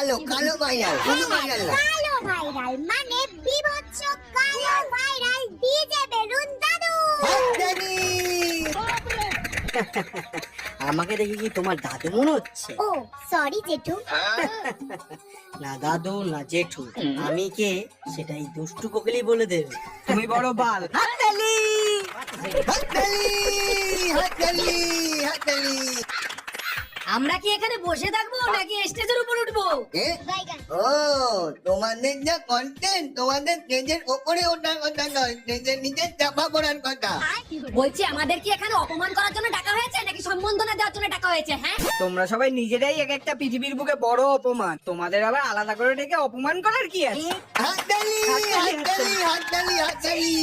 কালো কালো ভাইরাল, শুধু ভাইরাল না। কালো ভাইরাল মানে বিভৎস কালো ভাইরাল ডিজে বেলুন দাদু। হাততালি। আমাকে দেখে কি তোমার দাদু মনে হচ্ছে? ও সরি জেঠু। না দাদু না জেঠু, আমি কে সেটাই দুষ্টু কোকিলই বলে দেবে। তুমি বড় বাল। হাততালি হাততালি হাততালি হাততালি। আমরা কি এখানে বসে থাকবো নাকি স্টেজের উপর উঠবো? এ? ও তোমাদের যা কন্টেন্ট, তোমাদের স্টেজের ওপরে ওঠার কথা নয়, স্টেজের নিচে চাপা পড়ার কথা। বলছি আমাদের কি এখানে অপমান করার জন্য ডাকা হয়েছে নাকি সম্বর্ধনা দেওয়ার জন্য ডাকা হয়েছে? হ্যাঁ, তোমরা সবাই নিজেরাই এক একটা পৃথিবীর বুকে বড় অপমান, তোমাদের আবার আলাদা করে ডেকে অপমান করার কি আছে? হাততালি হাততালি হাততালি হাততালি।